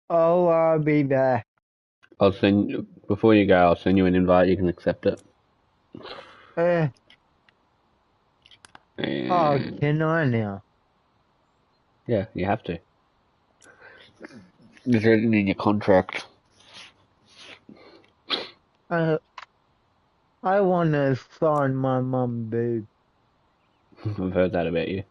Oh, I'll be there. I'll send you, before you go, I'll send you an invite, you can accept it. Uh, oh, And can I now? yeah, you have to. It's written in your contract. Uh, I want to sign my mum boob. I've heard that about you.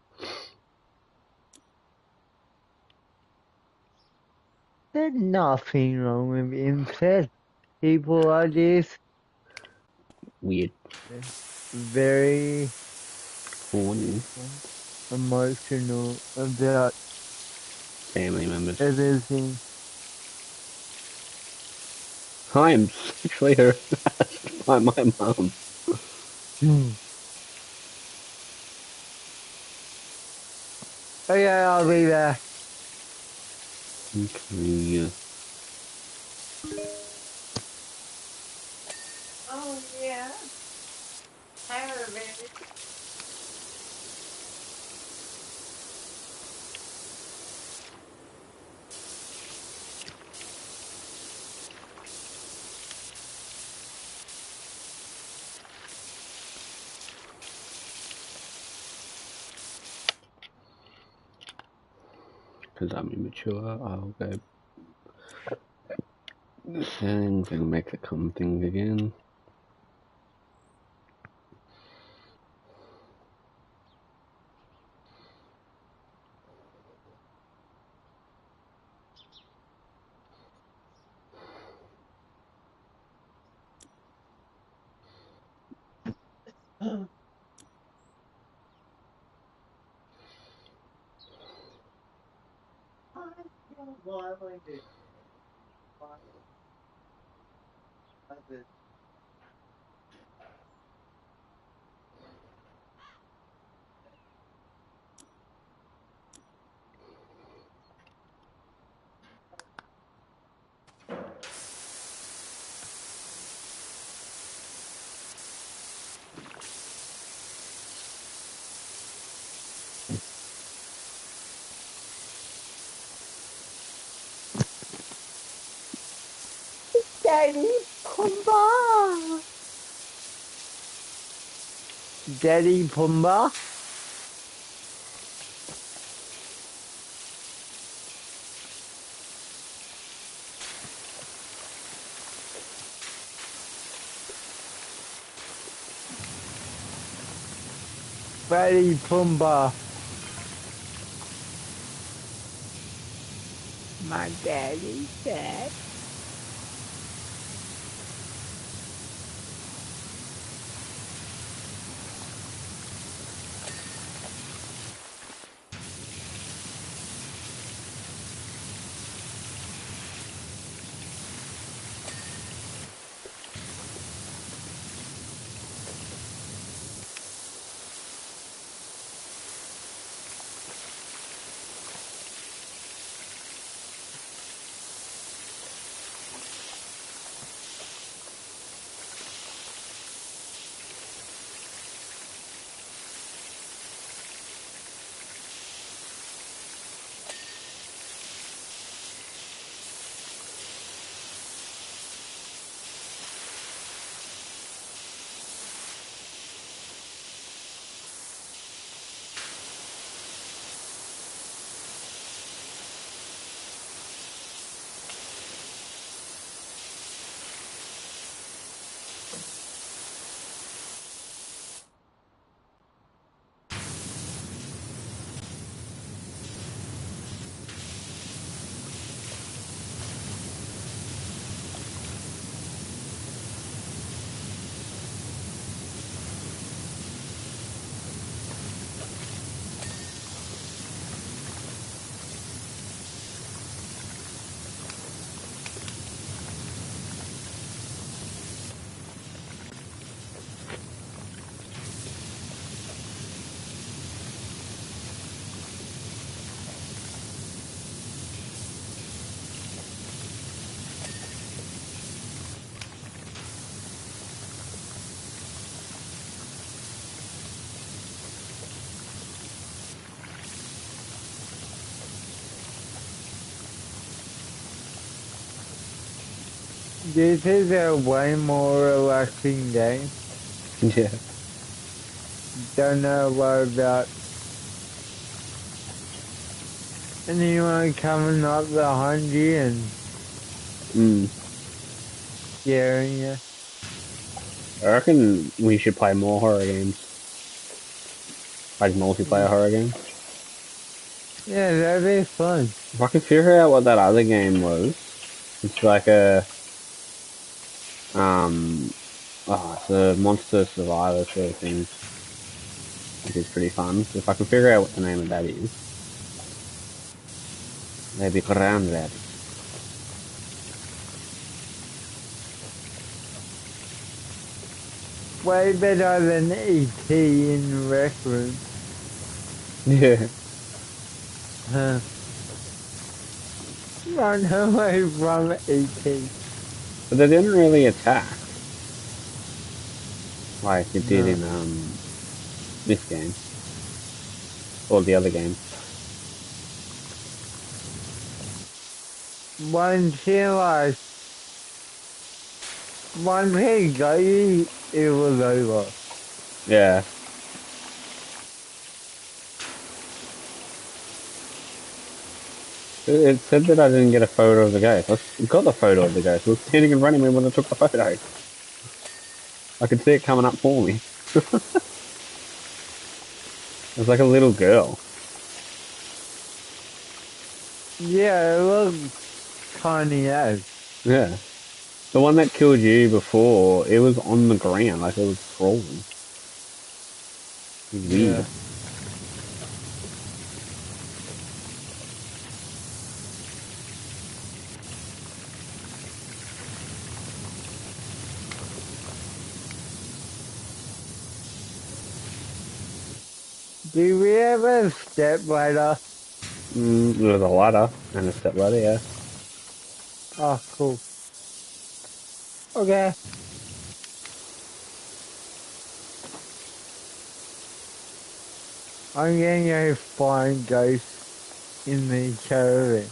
There's nothing wrong with incest. People are just Weird. very Horny emotional about family members. everything. I am sexually harassed by my mum. Hmm. Okay, I'll be there. Okay. Oh, yeah. Terrible. Because I'm immature, I'll go settings and make the common thing again. Daddy Pumba. Daddy Pumba. Daddy Pumba. My daddy said. This is a way more relaxing game. Yeah. Don't know what about anyone coming up behind you and Mm. scaring you. I reckon we should play more horror games. Like multiplayer horror games. Yeah, that'd be fun. If I could figure out what that other game was, it's like it's a monster survivor sort of thing, which is pretty fun. So if I can figure out what the name of that is, maybe around that. Way better than E.T. in the Rec Room. Yeah. Huh. Run away from E.T. But they didn't really attack like it did No. in this game or the other game. Once you once he got you, it was over. Yeah. It said that I didn't get a photo of the ghost. I got the photo of the ghost. I was standing in front of me when I took the photo. I could see it coming up for me. It was like a little girl. Yeah, it looked tiny as. Yeah. The one that killed you before, it was on the ground, like it was crawling. It was weird. Yeah. Do we have a step ladder? There was a ladder and a step ladder, yeah. Oh, cool. Okay. I'm gonna go find ghosts in the caravan.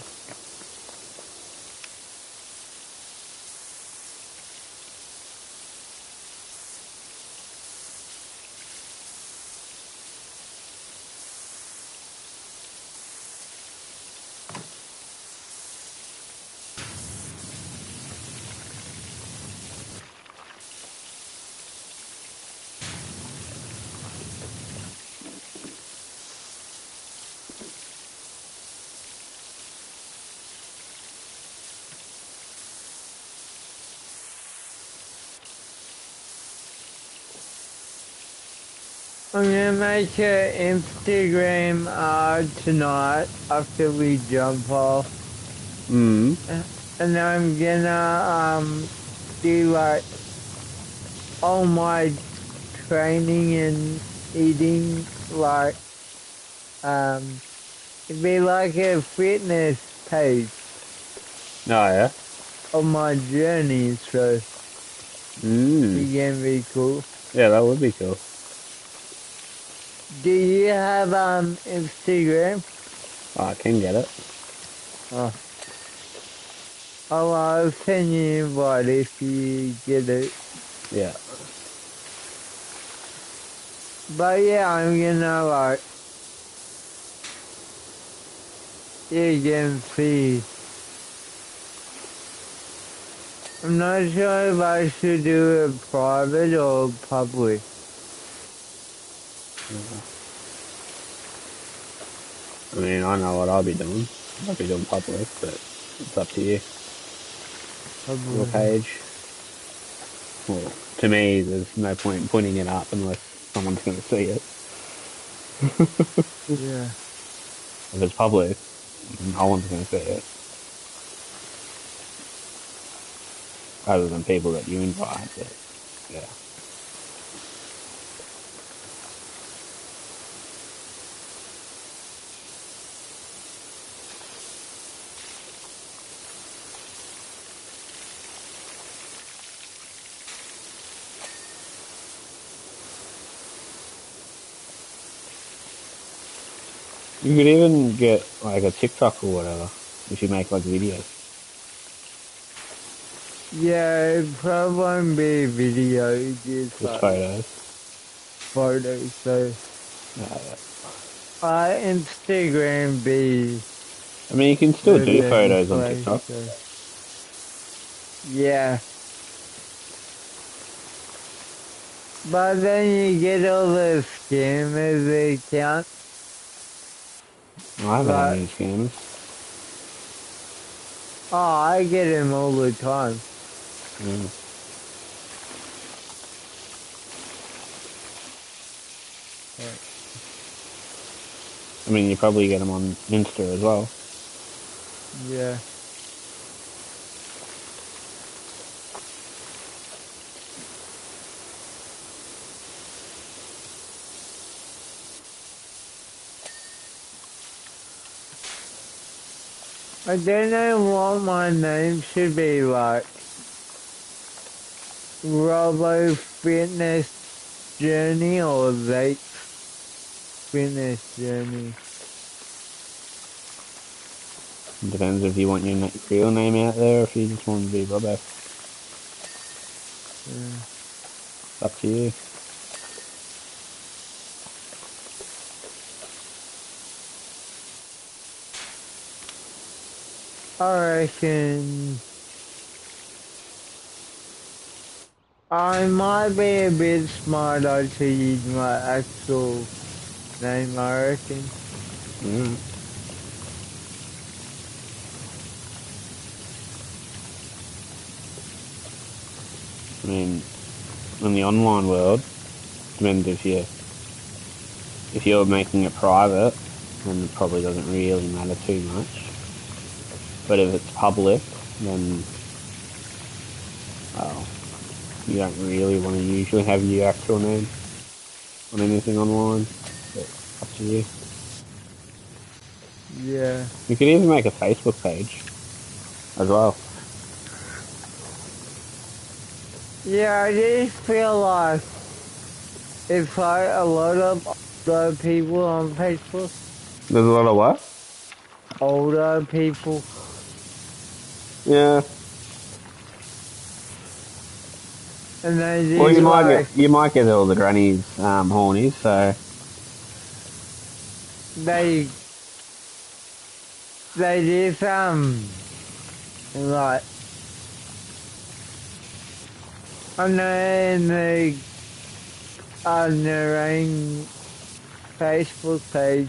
I'm gonna make an Instagram tonight after we jump off. Mm. And I'm gonna do like all my training and eating like it'd be like a fitness page Oh, yeah? of my journey, so Mm. it can be cool. Yeah, that would be cool. Do you have Instagram? Oh, I can get it. Oh, I'll send you an invite if you get it. Yeah. But yeah, I'm gonna like you can see. I'm not sure if I should do it private or public. I mean, I know what I'll be doing. I'll be doing public, but it's up to you. Your Public. page. Well, to me, there's no point in putting it up unless someone's going to see it. Yeah. If it's public, no one's going to see it. Other than people that you invite, but yeah. You could even get like a TikTok or whatever if you make like videos. Yeah, it probably won't be a video, just Just like photos. photos. So, Yeah. Instagram be I mean, you can still the do main photos on place. TikTok. So, yeah. But then you get all the scammers account. I haven't had Like, any scammers. oh, I get them all the time. Yeah. I mean, you probably get them on Insta as well. Yeah. I don't know what my name should be like. Robbo Fitness Journey or Late Fitness Journey. It depends if you want your real name out there or if you just want to be Robbo. Yeah. It's up to you. I reckon I might be a bit smarter to use my actual name, I reckon. Yeah. I mean, in the online world, depends if you're making it private, then it probably doesn't really matter too much. But if it's public, then well, you don't really want to usually have your actual name on anything online. But up to you. Yeah. You could even make a Facebook page as well. Yeah, I just feel like it's like a lot of older people on Facebook. There's a lot of what? Older people. Yeah. And they Well, just like, you might get all the grannies horny. So they, they just, like, I know in on their own Facebook page,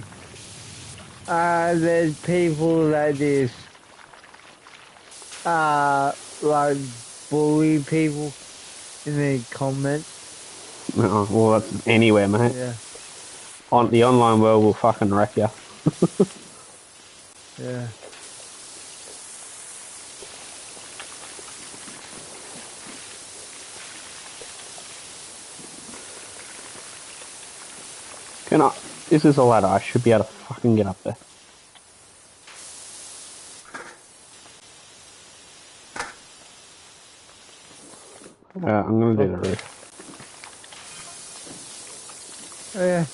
there's people that just, like, bully people in the comments. well, that's anywhere, mate. Yeah, On the online world will fucking wreck you. yeah. Can I? This is a ladder. I should be able to fucking get up there. I'm gonna do the Okay. roof. Oh, yeah.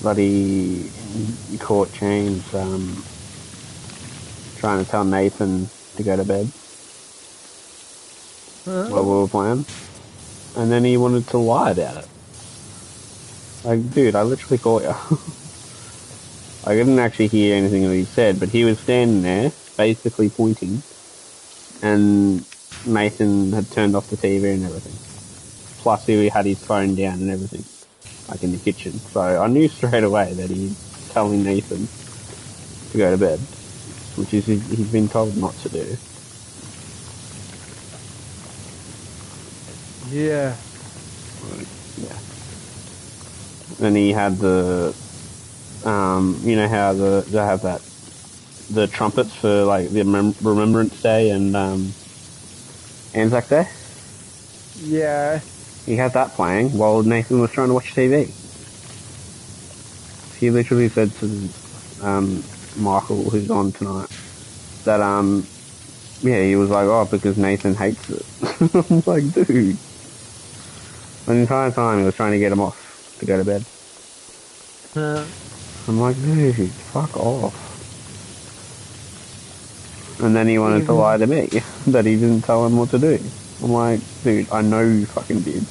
Bloody caught James trying to tell Nathan to go to bed while we were playing, and then he wanted to lie about it. Like, dude, I literally caught you. I didn't actually hear anything that he said, but he was standing there, basically pointing, and Nathan had turned off the TV and everything. Plus, he had his phone down and everything, like in the kitchen. So I knew straight away that he's telling Nathan to go to bed, which is he's been told not to do. Yeah. Yeah. Then he had you know how they have the trumpets for like the Remembrance Day and Anzac Day. Yeah. He had that playing while Nathan was trying to watch TV. He literally said to Michael, who's on tonight, that yeah, he was like, oh, because Nathan hates it. I'm like, dude. The entire time he was trying to get him off. to go to bed. I'm like, dude, fuck off. And then he wanted to lie to me that he didn't tell him what to do. I'm like, dude, I know you fucking did.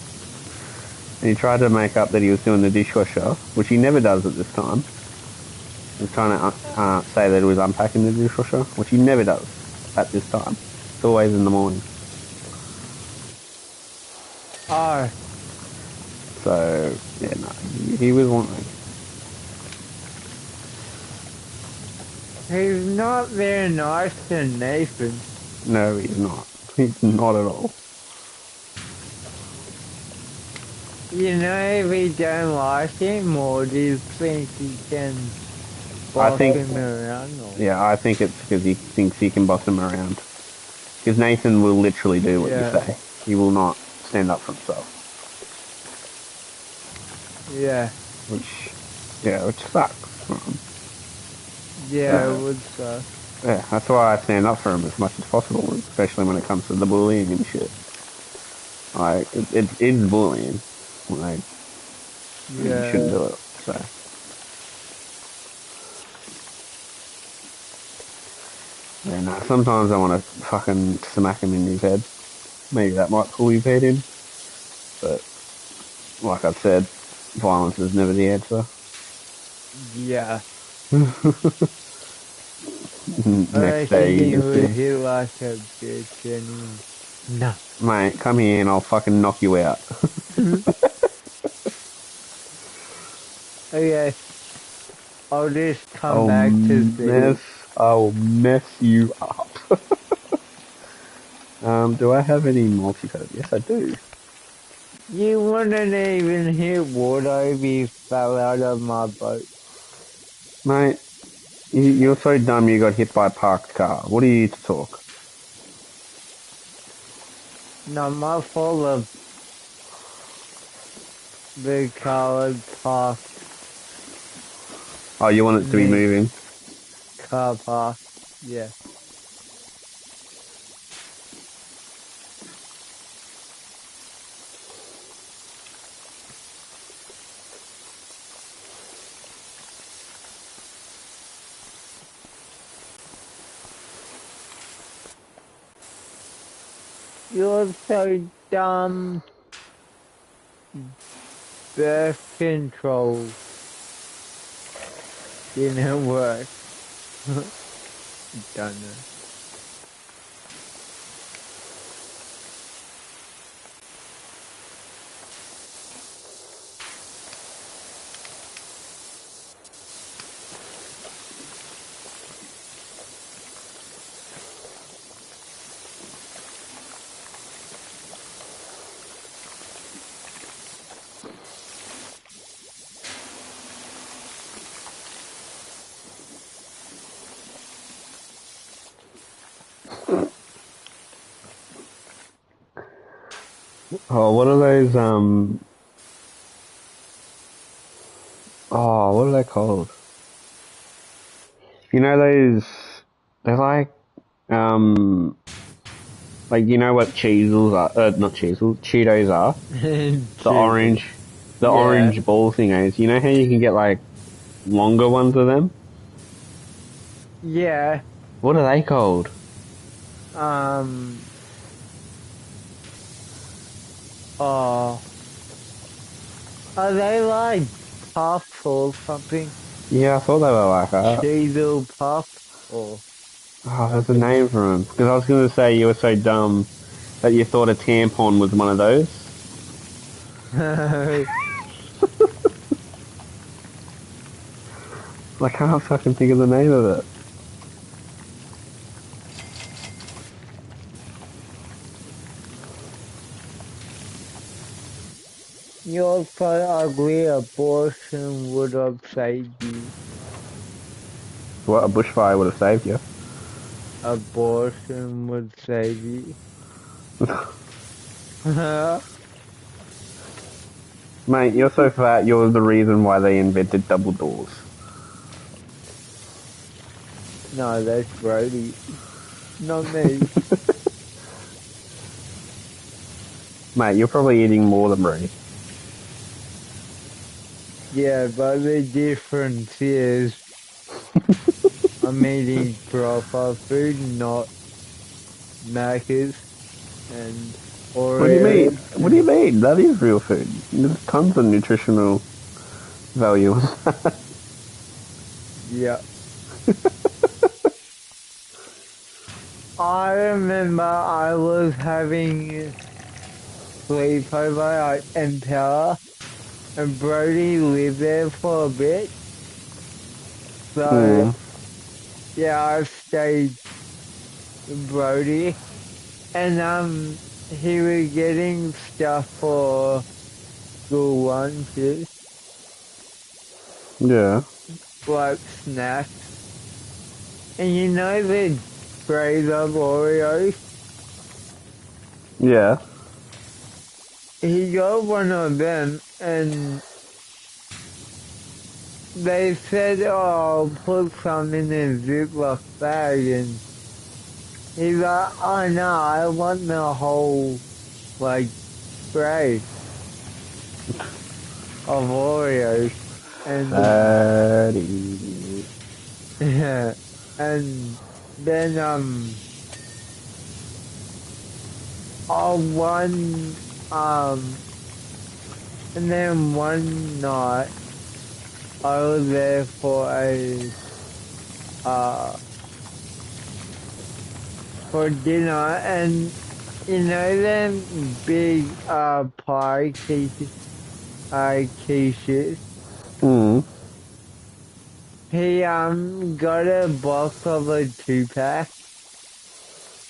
And he tried to make up that he was doing the dishwasher, which he never does at this time. He was trying to say that he was unpacking the dishwasher, which he never does at this time. It's always in the morning. Oh. So, yeah, no, he was wanting. He's not very nice to Nathan. No, he's not. He's not at all. You know, if he don't like him, or do you think he can boss him around? Or? Yeah, I think it's because he thinks he can boss him around. Because Nathan will literally do what you say. He will not stand up for himself. Yeah. Which sucks. Yeah, it would suck. Yeah, that's why I stand up for him as much as possible, especially when it comes to the bullying and shit. Like, it is bullying. Like, you shouldn't do it, so. Yeah, no, sometimes I want to fucking smack him in his head. Maybe that might pull his head in. But, like I've said, violence is never the answer. Yeah. Next day you would hit like a bitch anyway. No. Mate, come here and I'll fucking knock you out. Okay. I'll just come back to this. I'll mess you up. Do I have any multi-code? Yes, I do. You wouldn't even hit water if you fell out of my boat. Mate, you're so dumb you got hit by a parked car. What are you to talk? No, my fault of the car park. Oh, you want it to be moving? Car park, yeah. You're so dumb. Birth control didn't work. Don't know. Oh, what are those, oh, what are they called? You know those, they're like you know what Cheezels are, not Cheezels, Cheetos are? The orange ball thingos. You know how you can get like longer ones of them? Yeah. What are they called? Oh. Are they like puff or something? Yeah, I thought they were like that. Cheezel puff or... Oh, there's a name for them. Because I was going to say you were so dumb that you thought a tampon was one of those. I can't fucking think of the name of it. You're so ugly, abortion would have saved you. What, a bushfire would have saved you? Abortion would save you. Mate, you're so fat, you're the reason why they invented double doors. No, that's Brody. Not me. Mate, you're probably eating more than Brody. Yeah, but the difference is I'm eating proper food, not Macca's and What do you mean? Oreos. What do you mean? That is real food. There's tons of nutritional value. Yeah. I remember I was having sleepover at Empower and Brody lived there for a bit. So Hmm. yeah, I stayed with Brody and he was getting stuff for school lunches, Yeah. like snacks. And you know the trays of Oreos? Yeah. He got one of them and they said, oh, put some in a Ziploc bag and he's like, oh no, I want the whole, like, tray of Oreos. And, Fatty. yeah, and then, one, and then one night I was there uh, for dinner and you know them big, pie quiches? Hmm. He got a box of a 2-pack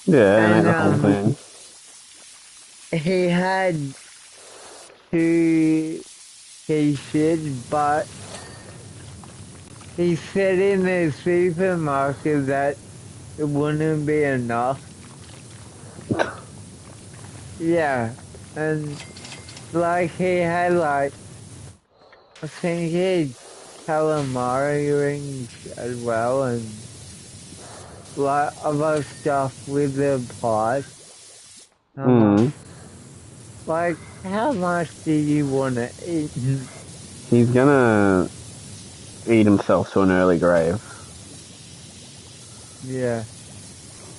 Yeah, and ate and the whole thing. he had two quiches, but he said in the supermarket that it wouldn't be enough. Yeah, and like he had like I think he had calamari rings as well and like other stuff with the pie. I'm Hmm. like, how much do you want to eat? He's gonna eat himself to an early grave. Yeah,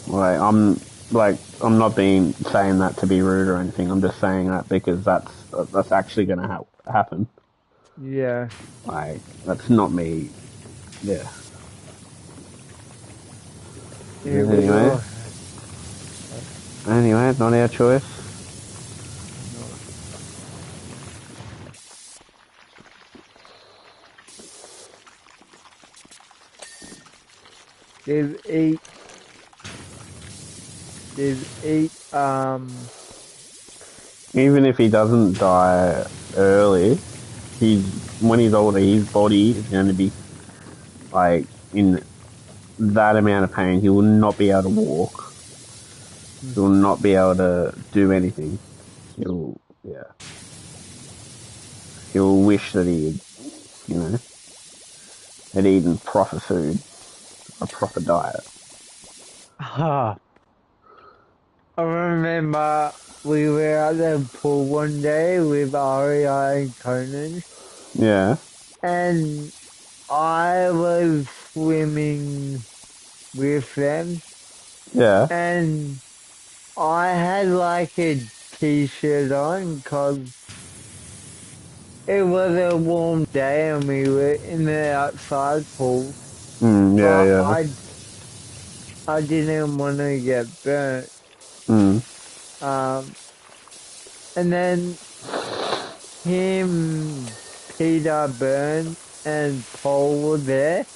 Like I'm not being saying that to be rude or anything. I'm just saying that because that's actually gonna happen. yeah. Like that's not me. Yeah. It Anyway, will. it's not our choice. No. There's eight. There's eight. Even if he doesn't die early, he's when he's older, his body is going to be like in that amount of pain. He will not be able to walk. He will not be able to do anything. He'll yeah. He'll wish that you know, had eaten proper food, a proper diet. Ah, I remember we were at the pool one day with Aria and Conan, Yeah, and I was swimming with them, yeah, and I had like a t-shirt on because it was a warm day and we were in the outside pool, yeah, but yeah. I didn't want to get burnt. Mm, Um, and then him, Peter Byrne, and Paul were there,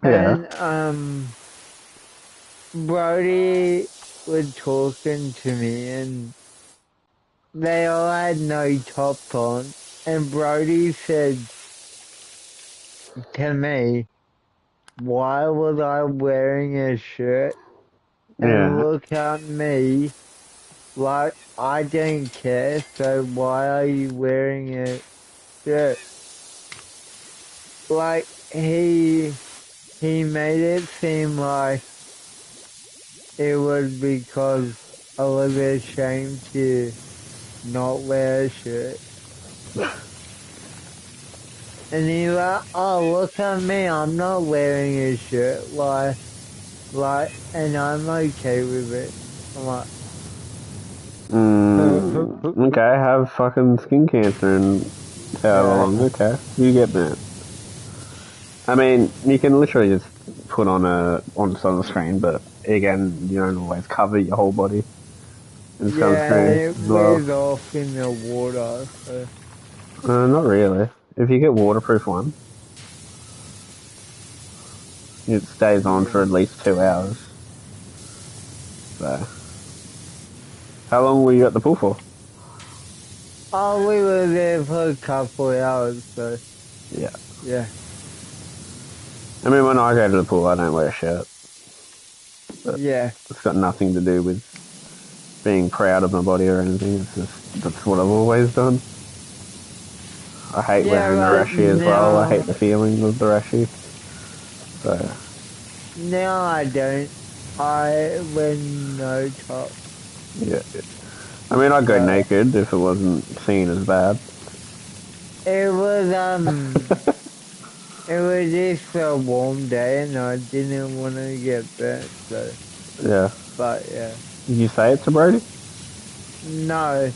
yeah, and Brody was talking to me, and they all had no tops on, and Brody said to me, "Why was I wearing a shirt?" And yeah. look at me, like I don't care. So why are you wearing a shirt? Like he made it seem like it was because I was ashamed to not wear a shirt. And he's like, oh, look at me, I'm not wearing a shirt, and I'm okay with it. I'm like, Okay, have fucking skin cancer and however yeah, long. Okay, you get that. I mean, you can literally just put on sunscreen, but again, you don't always cover your whole body in yeah, and sunscreen it as well. wears off in the water, so, Not really. If you get waterproof one, it stays on for yeah. at least 2 hours. So, how long were you at the pool for? Oh, we were there for a couple of hours, so, Yeah. yeah, I mean, when I go to the pool, I don't wear a shirt. But yeah. it's got nothing to do with being proud of my body or anything. It's just, that's what I've always done. I hate Yeah, wearing the like rashy as well. I hate now, the feeling of the rashy. So, now I don't. I wear no top. yeah. I mean, I'd go But naked if it wasn't seen as bad. it was, it was just a warm day and I didn't want to get burnt, so, Yeah. but yeah. Did you say it to Brody? No,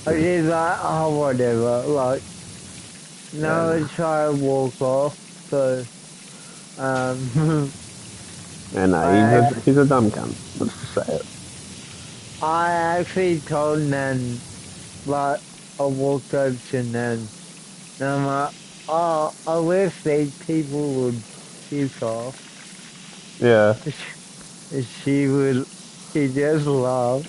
I just like, oh, whatever. Like, Yeah, now no. I try to walk off, so, um, Yeah, no, I, he's a dumb cunt. Let's just say it. I actually told Nan, like, I walked over to Nan, and I'm like, oh, I wish these people would piss off. Yeah. And she just laughed.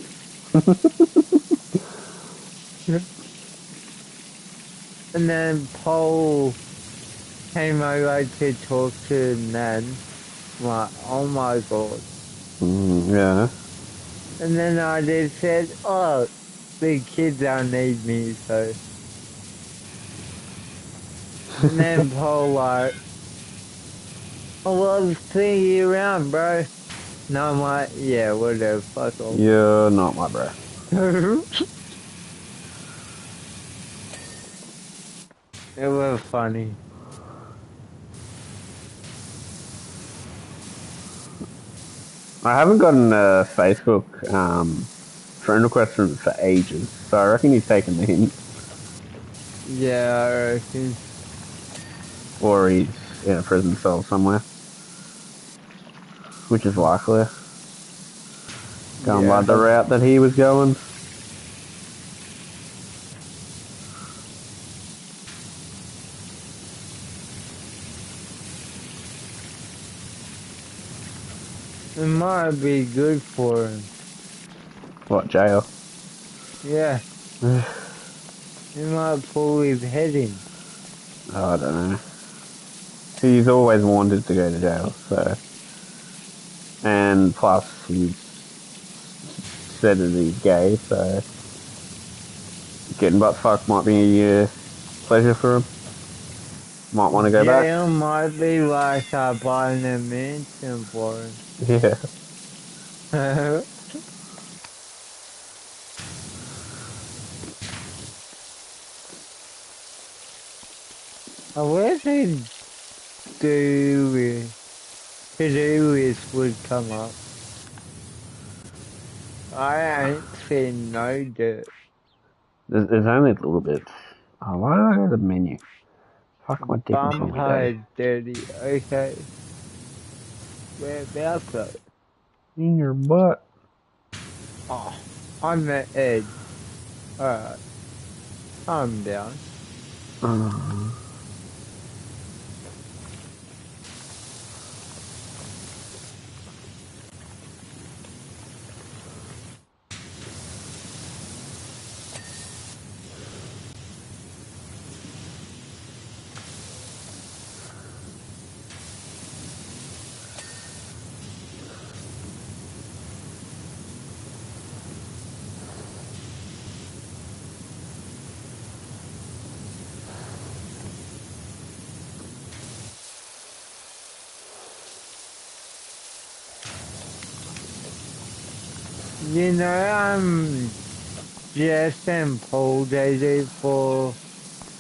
And then Paul came over to talk to Nan. I'm like, oh my God. Yeah. And then I just said, oh, the kids don't need me, so. And then Paul like, oh, well, see you around, bro. And I'm like, yeah, whatever, fuck off. You're not my bro. It was funny. I haven't gotten a Facebook friend request from him for ages, so I reckon he's taken the hint, Yeah, I reckon. or he's in a prison cell somewhere, which is likely. Going by Yeah. the route that he was going. It might be good for him. What, jail? Yeah. He might pull his head in. Oh, I don't know. He's always wanted to go to jail, so. And plus, he's said that he's gay, so getting butt fucked might be a pleasure for him. Might want to go back. Jail might be like buying a mansion for him. Yeah. I wish he'd to-do list would come up. I ain't seen no dirt. There's only a little bit. Oh, why did I go to the menu? Fuck, my dick is on my day. Vampire dirty. Okay. Whereabouts though? In your butt. Oh, on the edge. Alright. Calm down. Uh, You know, Jess and Paul dated for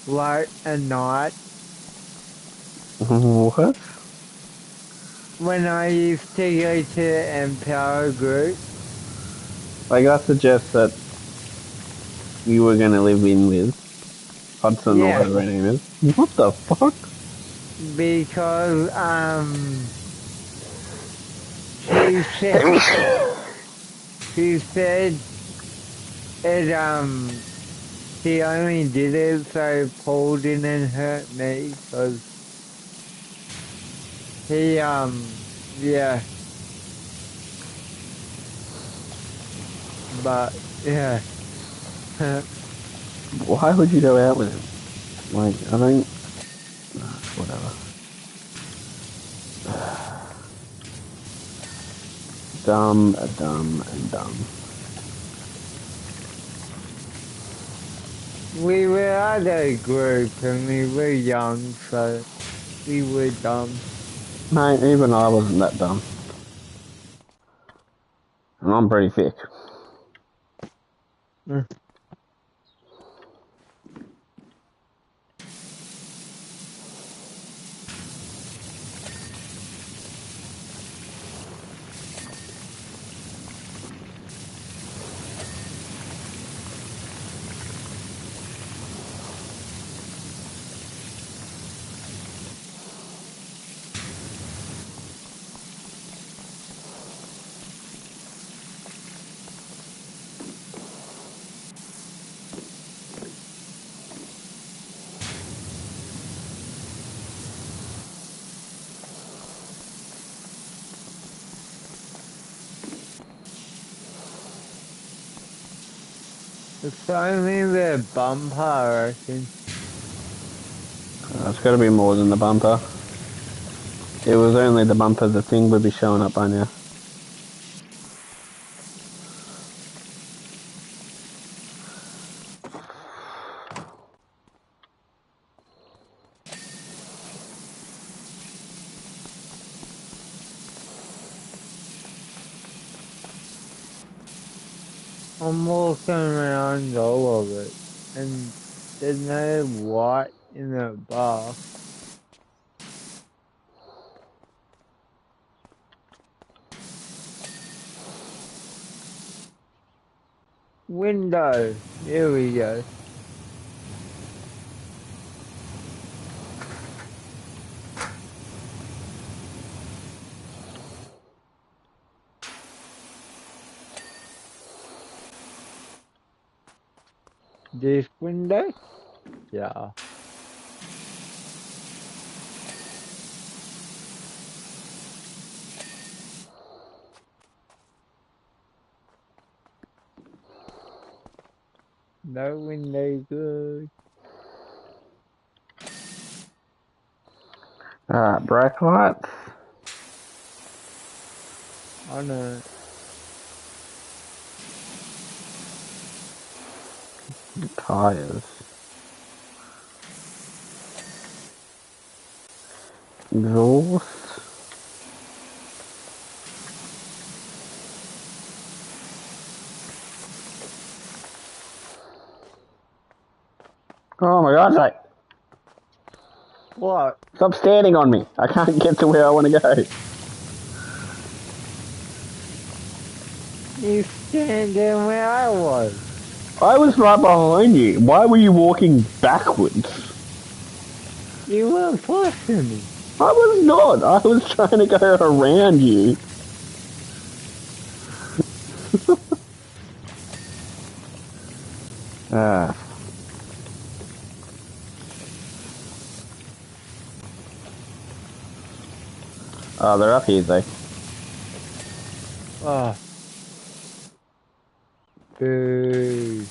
like a night. What? When I used to go to Empower Group, Like, that suggests that you were going to live in with Hudson or yeah, whatever her name is. What the fuck? because she said she said it she only did it so Paul didn't hurt me because he yeah, but yeah. Why would you go out with him? Like, I don't... Whatever. Dumb, dumb, and dumb. We were at a group and we were young, so we were dumb. Mate, even I wasn't that dumb. And I'm pretty thick. Mm. It's only the bumper, I reckon. It's got to be more than the bumper. It was only the bumper, the thing would be showing up by now. I'm walking around all of it, and there's no white in the bar. Window. Here we go. This window? Yeah. No window good. Alright, brake lights. I know. Tires. Exhaust. Oh my god, like, What? stop standing on me. I can't get to where I want to go. You standing where I was. I was right behind you. Why were you walking backwards? You weren't pushing me. I was not. I was trying to go around you. Ah. Oh, they're up here, though. Oh. Boo.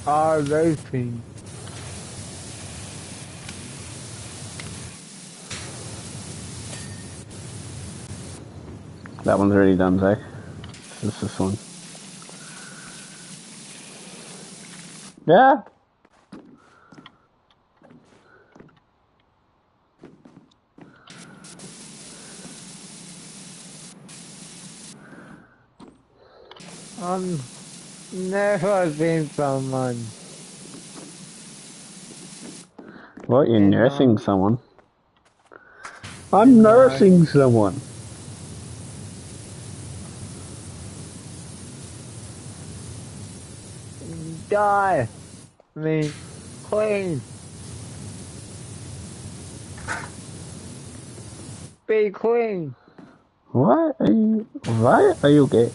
Oh, those things. That one's already done, Zach. It's this one. Yeah. I'm never been someone, What, you're and nursing someone? I'm and I nursing someone. die. I mean, clean, be clean. Why are you gay?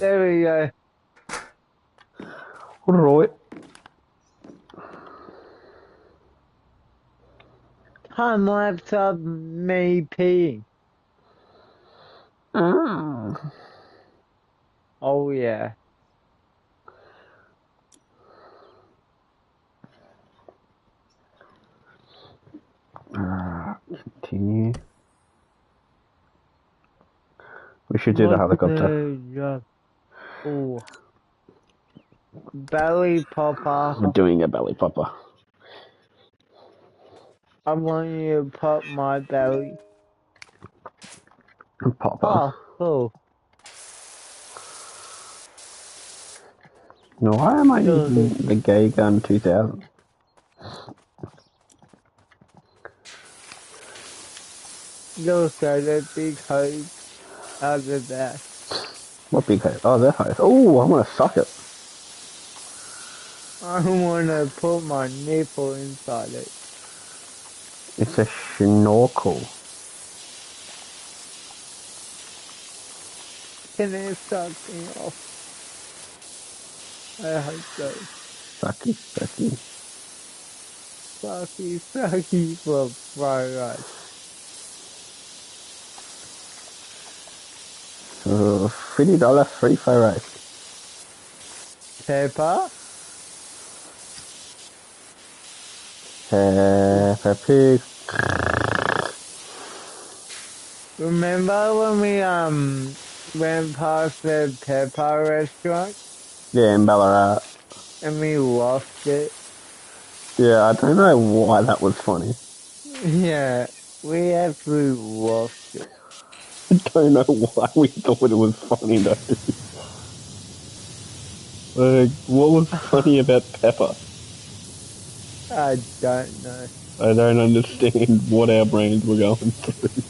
There we go. Right. Time lapse of me peeing. Ah. Oh yeah. Continue. We should do the Look at helicopter. the oh belly popper. We're doing a belly popper. I want you to pop my belly. Popper. Oh, cool. Now, why am I Look, using the Gay Gun 2000? look at the big hose out of that. What big hose? Oh, that hose. Oh, I'm gonna suck it. I want to put my nipple inside it. It's a snorkel. Can it suck me off? I hope so. Sucky, sucky. Sucky, sucky for fried rice. $50 free fried rice. Pepper? Peppa Pig. Remember when we went past the pepper restaurant Yeah, in Ballarat. and we lost it? Yeah, I don't know why that was funny. Yeah, we actually lost it. I don't know why we thought it was funny though. Like, what was funny about Peppa? I don't know. I don't understand what our brains were going through.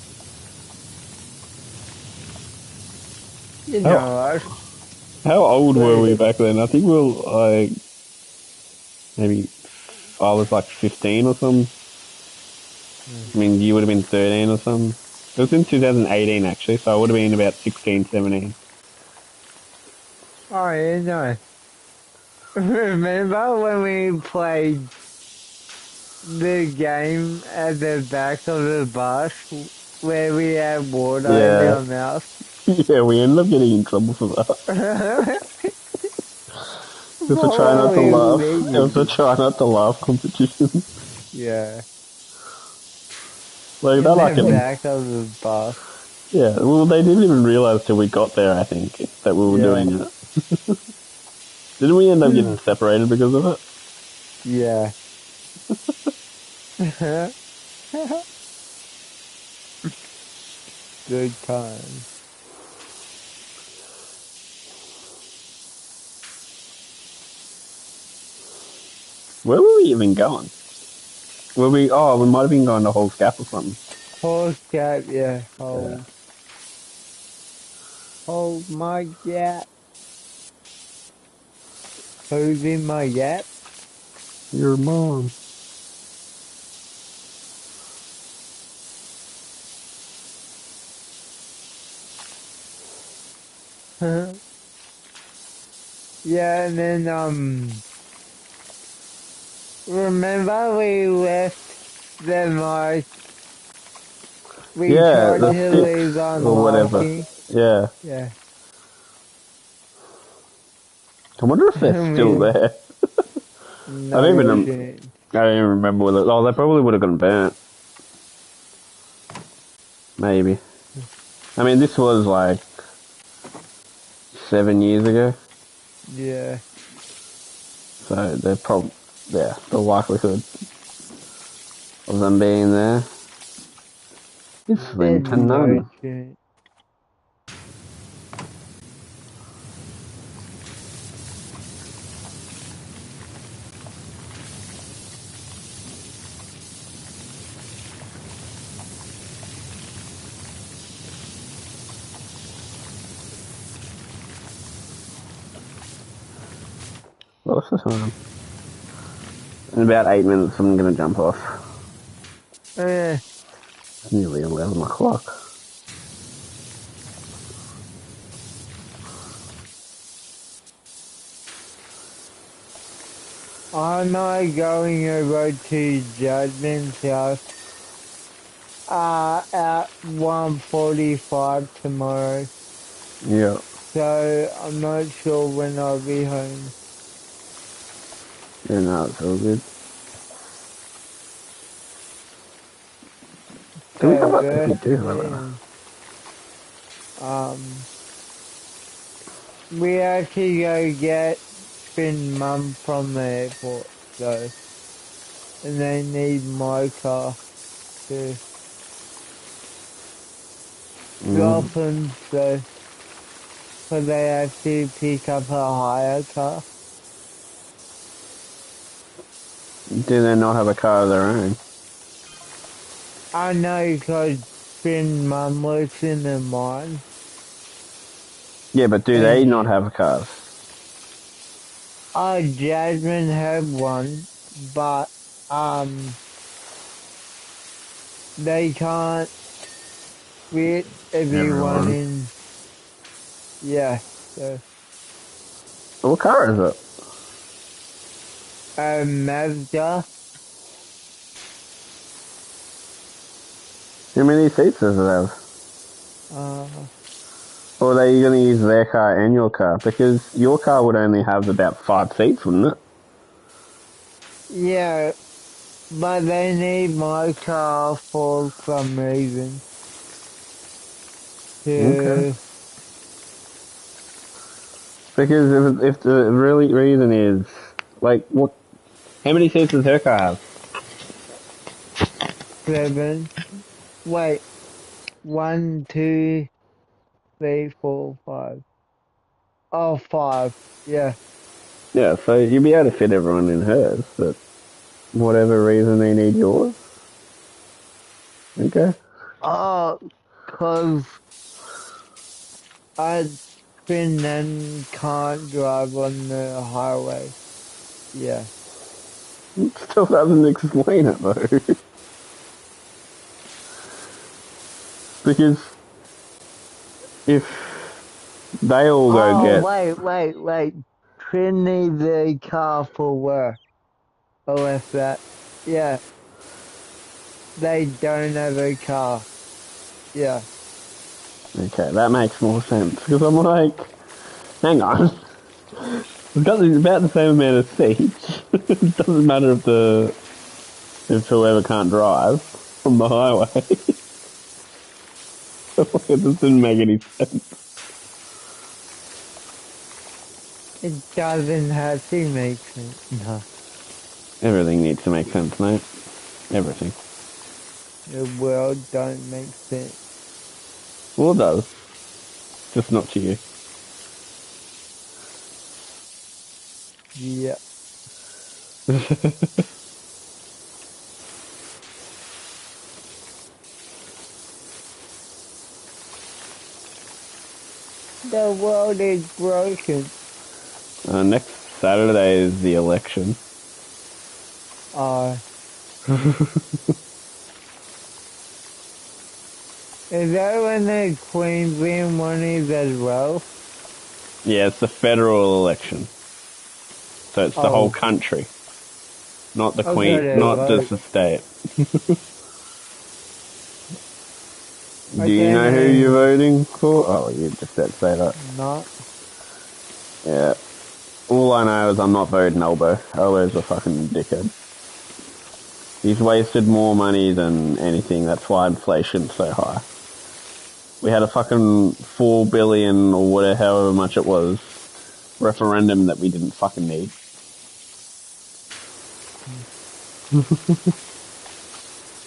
You How know us. how old were we We, back then? I think we were like maybe I was like 15 or something. I mean, you would have been 13 or something. It was in 2018 actually, so I would have been about 16, 17. oh, you know. Remember when we played the game at the back of the bus where we had water in Yeah, our mouth? yeah, we ended up getting in trouble for that. It was a What try not were to we laugh. It was a thinking? try not to laugh competition. Yeah, Like in that, I the can. back of the bus. Yeah, well, they didn't even realize till we got there. I think that we were Yeah, doing it. Didn't we end up getting separated because of it? yeah. Good time. Where were we even going? Were we? Oh, we might have been going to Hall's Gap or something. Horse gap, yeah. Yeah. Hold my gap. Who's in my gap? Your mom. Yeah, and then remember we left the mic. We Yeah, tried the to leave sticks on or whatever. marking. Yeah. Yeah, I wonder if they're and still we there. I not don't even. even. I don't even remember whether. Oh, they probably would have gotten burnt. Maybe. I mean, this was like 7 years ago, Yeah, so they're probably. Yeah, the likelihood of them being there is slim to none. What's the time? In about 8 minutes, I'm going to jump off. It's nearly 11 o'clock. I'm not going over to Judgment's house at 1:45 tomorrow. Yeah. So I'm not sure when I'll be home. Yeah, no, it's all good. Do we have a... We do have we actually go get Finn Mum from the airport, so, and they need my car to drop him, so they have to pick up a hire car. Do they not have a car of their own? I know, because Finn Mum works in the mine. Yeah, but do they not have cars? Oh, Jasmine had one, but they can't fit everyone in. Yeah, so. What car is it? Mazda. How many seats does it have? Or are you going to use their car and your car? Because your car would only have about 5 seats, wouldn't it? Yeah, but they need my car for some reason. Okay. Because if the really reason is, like, what? How many seats does her car have? 7. Wait. 1, 2, 3, 4, 5. Oh, 5. Yeah. Yeah, so you'll be able to fit everyone in hers, but whatever reason they need yours. Okay. Oh, 'cause Finn can't drive on the highway. Yeah. It still doesn't explain it, though. Because if they all go get... Wait. Finn needs a car for work. Oh, if that. Yeah. They don't have a car. Yeah. Okay, that makes more sense. Because I'm like, hang on. We've got about the same amount of seats. It doesn't matter if whoever can't drive on the highway. It just didn't make any sense. It doesn't have to make sense. No. Everything needs to make sense, mate. Everything. The world don't make sense. Well, it does. Just not to you. Yeah. The world is broken. Next Saturday is the election. Is that when the Queensland one is as well? Yeah, it's the federal election. So it's the whole country. Not the Queen, not just the state. Do you know who you're voting for? Oh, you just had to say that. Not. Yeah. All I know is I'm not voting Elbow. Elbow's a fucking dickhead. He's wasted more money than anything. That's why inflation's so high. We had a fucking 4 billion or whatever, however much it was, referendum that we didn't fucking need.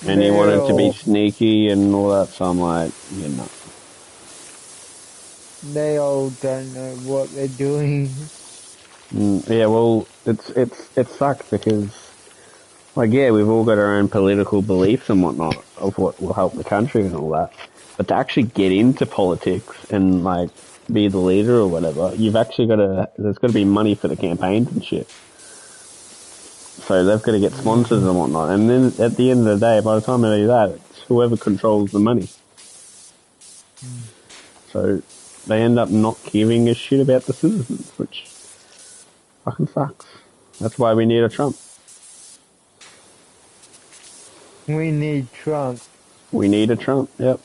And he They wanted to be all, sneaky and all that, so I'm like, you're not. they all don't know what they're doing. Yeah, well, it sucks because, like, yeah, we've all got our own political beliefs and whatnot of what will help the country and all that. But to actually get into politics and, like, be the leader or whatever, you've actually got to, there's got to be money for the campaigns and shit. So they've got to get sponsors and whatnot. And then at the end of the day, by the time they do that, it's whoever controls the money. So they end up not giving a shit about the citizens, which fucking sucks. That's why we need a Trump. We need Trump. We need a Trump, yep.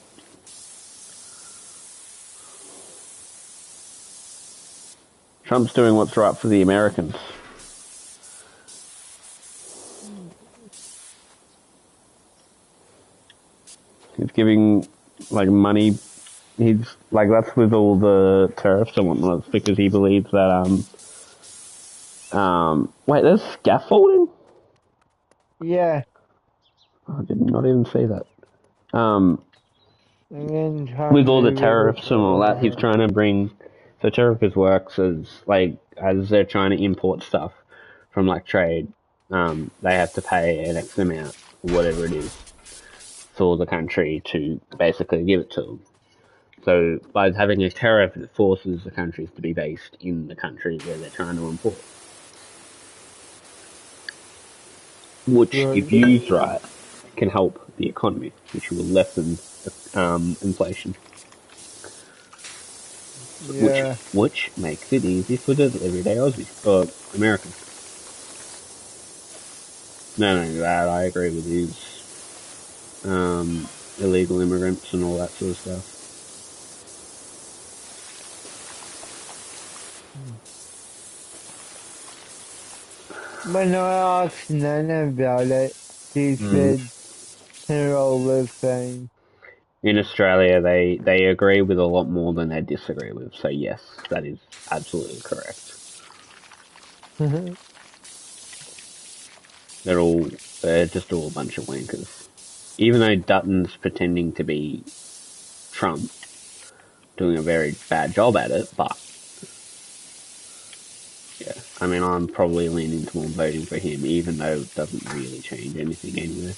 Trump's doing what's right for the Americans. He's giving, like, money. He's, like, that's with all the tariffs and whatnot. It's because he believes that, wait, there's scaffolding? Yeah. I did not even see that. And then try With and all the move it tariffs and all that, he's over. trying to bring. So tariffs works as like as they're trying to import stuff from like trade. They have to pay an X amount, whatever it is, for the country to basically give it to them. So by having a tariff, it forces the countries to be based in the country where they're trying to import. Which, if Right. used right, can help the economy, which will lessen inflation. Yeah. Which makes it easy for the everyday Aussie or American. No, that I agree with his illegal immigrants and all that sort of stuff. When I asked Nana about it, she Mm. said they're all the same. In Australia, they agree with a lot more than they disagree with. So yes, that is absolutely correct. They're just all a bunch of wankers. Even though Dutton's pretending to be Trump, doing a very bad job at it, but yeah, I mean, I'm probably leaning towards voting for him, even though it doesn't really change anything anyway.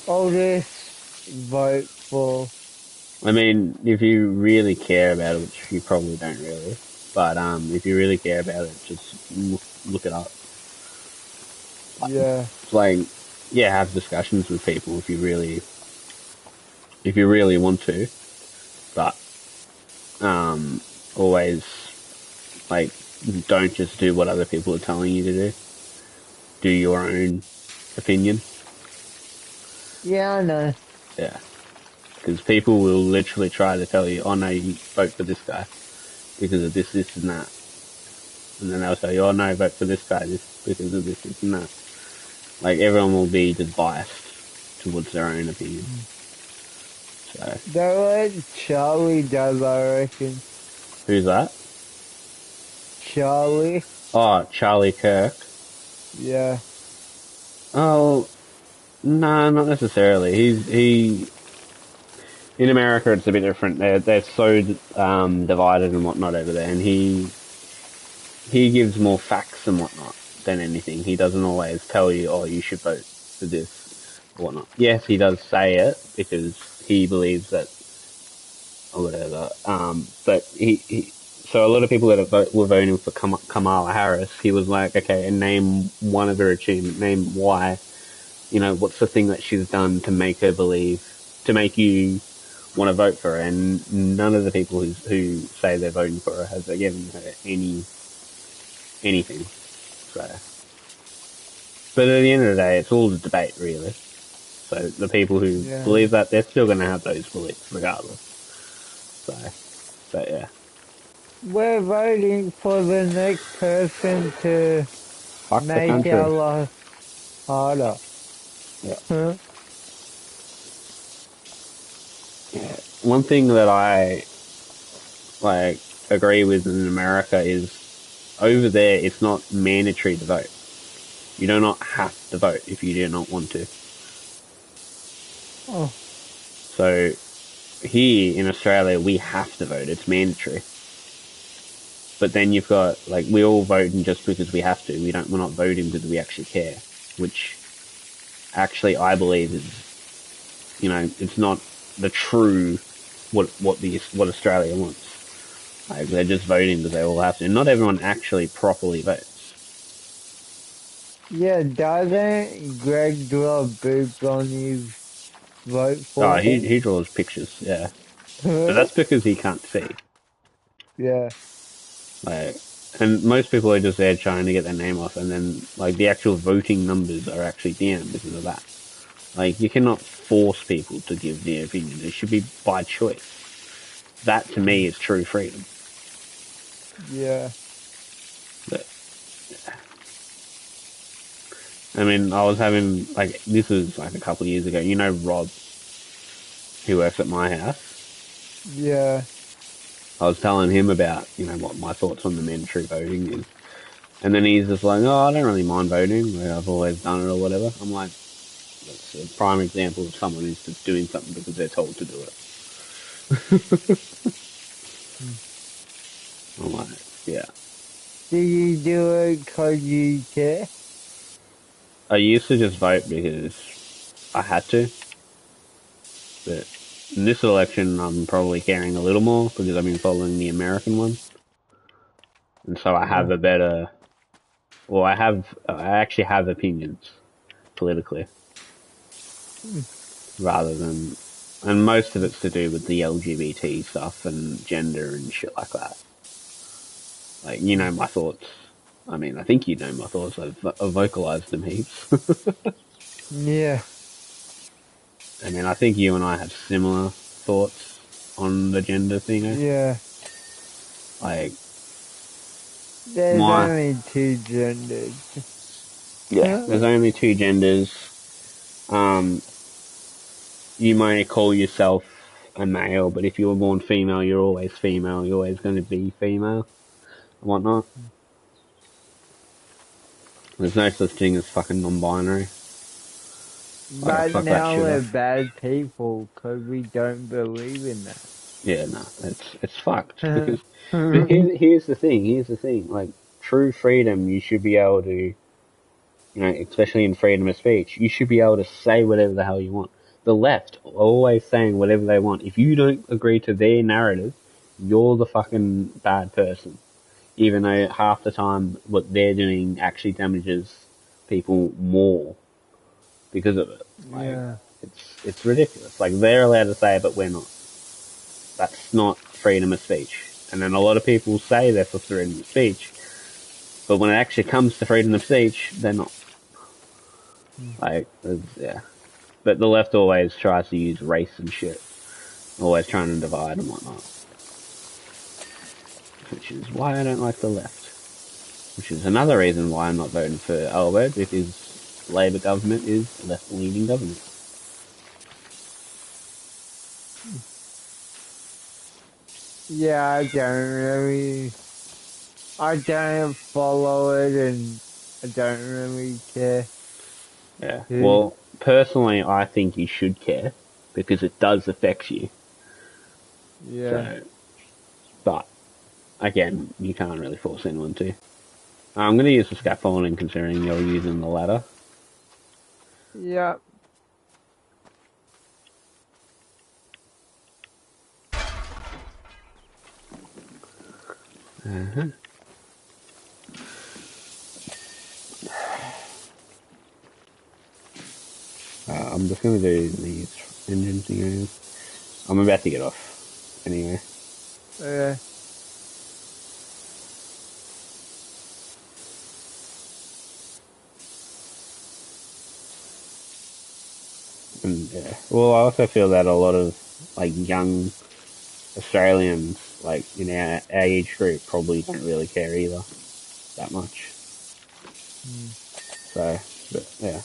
All this vote for. I mean, if you really care about it, which you probably don't really, but if you really care about it, just look it up. Yeah. Like, yeah, have discussions with people if you really want to, but always like don't just do what other people are telling you to do. Do your own opinion. Yeah, I know. Yeah, because people will literally try to tell you, "Oh no, you vote for this guy because of this, this, and that," and then they'll tell you, "Oh no, vote for this guy this because of this, this, and that." Like everyone will be just biased towards their own opinion. So That's what Charlie does, I reckon. who's that? Charlie? Oh, Charlie Kirk. Yeah. Oh, no, not necessarily. He in America it's a bit different. They're so divided and whatnot over there, and he gives more facts and whatnot than anything. He doesn't always tell you, oh, you should vote for this or whatnot. Yes, he does say it because he believes that or whatever. But so a lot of people that were voting for Kamala Harris, he was like, okay, and name one of her achievements, name why, what's the thing that she's done to make her believe, to make you want to vote for her, and none of the people who say they're voting for her have given her anything. So, but at the end of the day, it's all a debate, really. So the people who Yeah. believe that, they're still going to have those beliefs regardless. So, but yeah. We're voting for the next person to Fuck the make country. our life harder. Yeah. Huh? Yeah. One thing that I like agree with in America is over there, it's not mandatory to vote. You do not have to vote if you do not want to. Oh, So here in Australia, we have to vote. It's mandatory. But then you've got, like, we all voting just because we have to. We're not voting because we actually care, which actually I believe is, it's not the true what Australia wants. Like, they're just voting because they all have to. And not everyone actually properly votes. yeah, doesn't Greg do a boob on his vote Oh, forehead? he draws pictures, yeah. But that's because he can't see. Yeah, Like, and most people are just there trying to get their name off, and then, like, the actual voting numbers are actually down because of that. Like, you cannot force people to give their opinion. It should be by choice. That, to me, is true freedom. yeah, But, I mean, I was having, like, this was, like, a couple of years ago. You know Rob, who works at my house? yeah. I was telling him about, what my thoughts on the mandatory voting is. And then he's just like, oh, I don't really mind voting. Like, I've always done it or whatever. I'm like, that's a prime example of someone who's just doing something because they're told to do it. I'm like, yeah. Do you do it because you care? I used to just vote because I had to, but in this election, I'm probably caring a little more because I've been following the American one, and so I have Oh, a better. Well, I actually have opinions politically rather than, and most of it's to do with the LGBT stuff and gender and shit like that. Like, my thoughts. I mean, I think you know my thoughts. I've vocalized them heaps. yeah, I mean, I think you and I have similar thoughts on the gender thing. yeah. Like, There's my only two genders. yeah, there's only two genders. Um, you may call yourself a male, but if you were born female, you're always female. You're always going to be female and whatnot. There's no such thing as fucking non-binary. Like, But fuck that now shit we're off. bad people because we don't believe in that. Yeah, no, it's fucked because. But here's the thing. Here's the thing. Like, true freedom, you should be able to, especially in freedom of speech, you should be able to say whatever the hell you want. The left are always saying whatever they want. If you don't agree to their narrative, you're the fucking bad person. Even though half the time what they're doing actually damages people more because of it. Like, Yeah, it's ridiculous. Like, they're allowed to say it, but we're not. That's not freedom of speech. And then a lot of people say they're for freedom of speech, but when it actually comes to freedom of speech, they're not. Like, yeah. But the left always tries to use race and shit. Always trying to divide and whatnot. Which is why I don't like the left. Which is another reason why I'm not voting for Albert, because Labour government is left-leaning government. yeah. I don't follow it, and I don't really care. Yeah. Who? Well, personally, I think you should care, because it does affect you. Yeah, So, but, again, you can't really force anyone to. I'm going to use the scaffolding considering you're using the ladder. yeah. Uh-huh. I'm just going to do these engine thingies. I'm about to get off. Anyway. Yeah. And yeah. Well, I also feel that a lot of, like, young Australians, like, in our age group, probably don't really care either that much. Mm. So, but, yeah.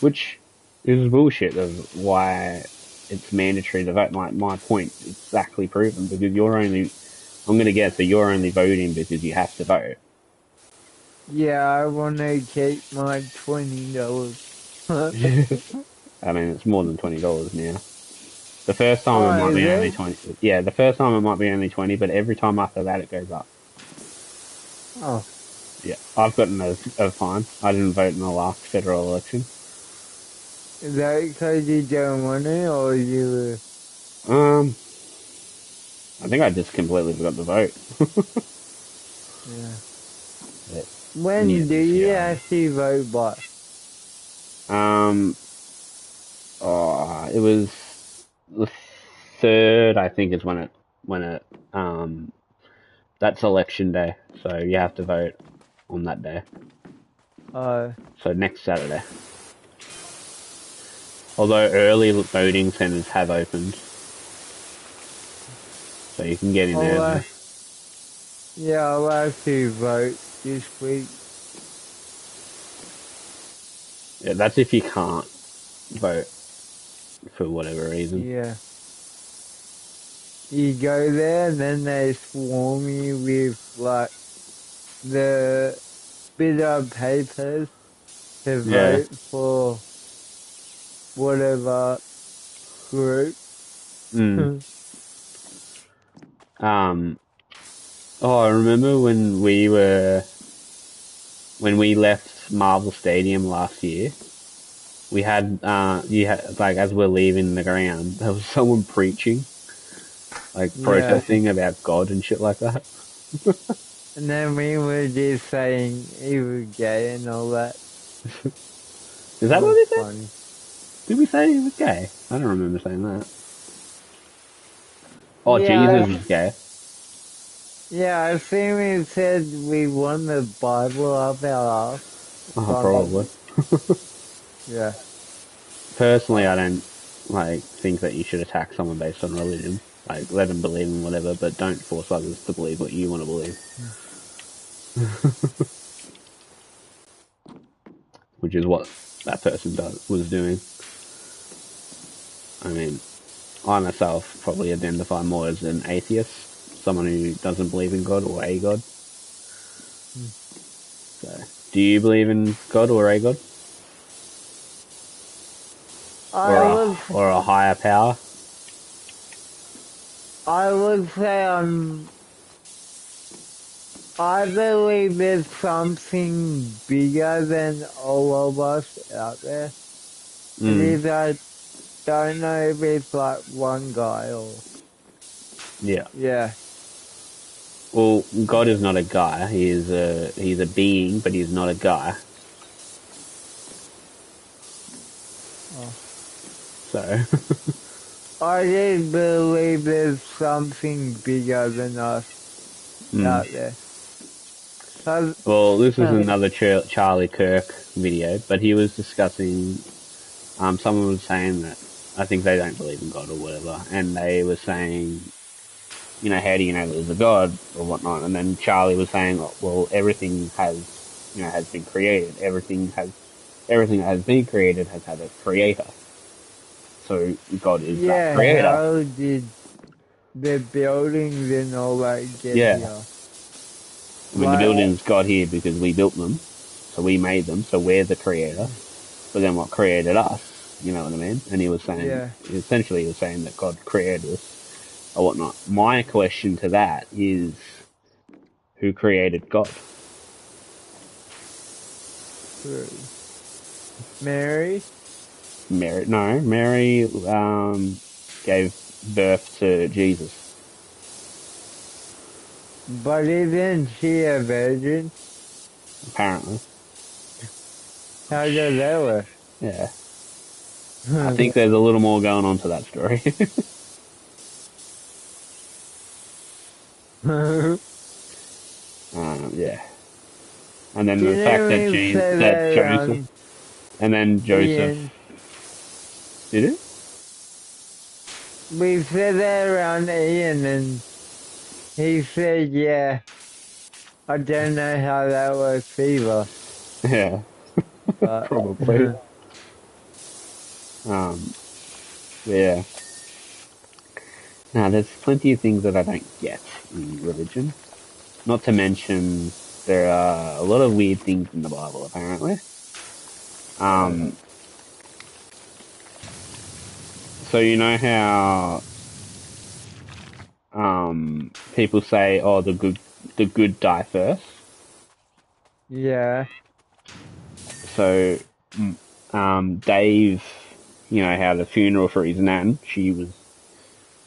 Which is bullshit of why it's mandatory to vote. Like, my point exactly proven, because I'm going to guess that you're only voting because you have to vote. Yeah, I want to keep my $20. I mean, it's more than $20 now. The first time it Oh, might is be only it? 20. Yeah, the first time it might be only 20, but every time after that it goes up. Oh, Yeah, I've gotten a fine. I didn't vote in the last federal election. is that because you don't want it, or you? Um, I think I just completely forgot to vote. Yeah. But, yeah, When do this you year I actually vote by? am. It was the third, I think, is when it that's election day, so you have to vote on that day. Uh, So next Saturday. Although early voting centres have opened, so you can get in I'll, early. yeah, I'll actually vote this week. Yeah, that's if you can't vote for whatever reason. Yeah. You go there, and then they swarm you with, like, the bit of papers to Yeah. vote for whatever group. Mm. Um. Oh, I remember when we left Marvel Stadium last year. We had you had like as we're leaving the ground, there was someone preaching, like Yeah. protesting about God and shit like that. And then we were just saying he was gay and all that. Is That that what was we said? funny. Did we say he was gay? I don't remember saying that. Oh, Yeah, Jesus is gay. yeah, I think we said we won the Bible up our ass or Oh, something. probably. Yeah. Personally, I don't like think that you should attack someone based on religion. Like, let them believe in whatever, but don't force others to believe what you want to believe. Which is what that person was doing. I mean, I myself probably identify more as an atheist, someone who doesn't believe in God or a God. So, do you believe in God or a God I would, or a higher power? I would say I believe there's something bigger than all of us out there. It Mm, is, I don't know if it's like one guy or, yeah. yeah. Well, God is not a guy. He's a being, but he's not a guy. Oh. So, I just believe there's something bigger than us mm. out there. 'Cause, Well, this is uh, another Charlie Kirk video, but he was discussing. Someone was saying that I think they don't believe in God or whatever, and they were saying, you know, how do you know there's a God or whatnot? And then Charlie was saying, oh, well, everything has, has been created. Everything that has been created has had a creator. So God is that yeah, creator. how did the buildings and all that get Yeah. here? I mean, the Like, buildings got here because we built them, so we made them, so we're the creator. But then what created us? You know what I mean? And he was saying, yeah, essentially, he was saying that God created us or whatnot. My question to that is, who created God? true. Mary, Mary? No, Mary gave birth to Jesus. but isn't she a virgin? Apparently, How does that work? yeah. I think there's a little more going on to that story. Yeah. And then the fact that Didn't we say that that around Joseph, and then Joseph, Ian? did it? We said that around Ian, and he said, yeah, I don't know how that works either. Yeah, But probably. Um, yeah. Now, there's plenty of things that I don't get in religion. Not to mention, there are a lot of weird things in the Bible, apparently. So you know how people say, "Oh, the good die first." Yeah. So, Dave, you know, had a funeral for his nan. She was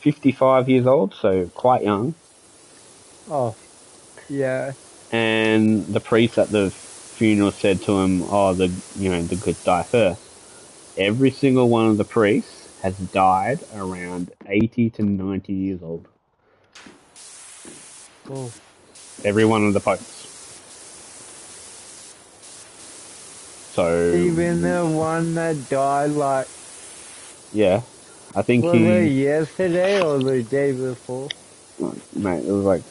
55 years old, so quite young. Oh, yeah. And the priest at the funeral said to him, "Oh, the good die first." Every single one of the priests has died around 80 to 90 years old. Oh. Every one of the popes. So, Even the one that died, like, yeah, I think was it yesterday or the day before? mate, it was like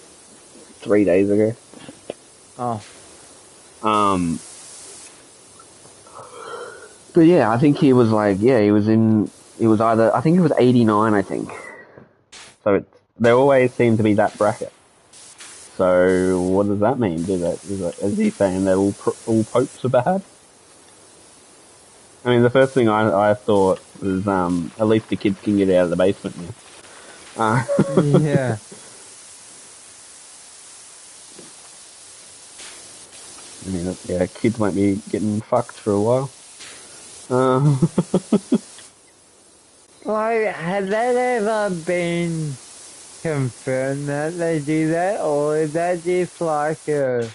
3 days ago. Oh, Um, but yeah, I think he was like, yeah, he was either, I think he was 89, I think. So they always seem to be that bracket. So what does that mean? Is he saying that all popes are bad? I mean, the first thing I thought was, at least the kids can get out of the basement now. yeah. I mean, yeah, kids won't be getting fucked for a while. Uh, Like, has that ever been confirmed that they do that, or is that just like a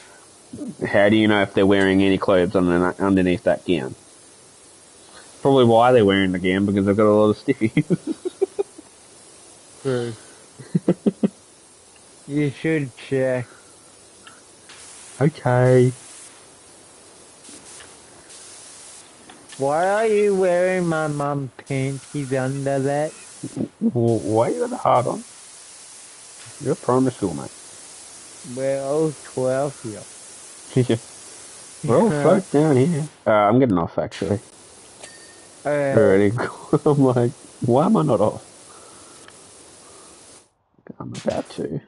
how do you know if they're wearing any clothes underneath that gown? Probably why they're wearing the gown, because they've got a lot of stiffies. true? You should check. Okay. Why are you wearing my mum panties under that? Why you got the heart on? You're a primary school, mate. We're all 12 here. We're all Yeah. folk down here. I'm getting off, actually. Already. I'm like, why am I not off? I'm about to.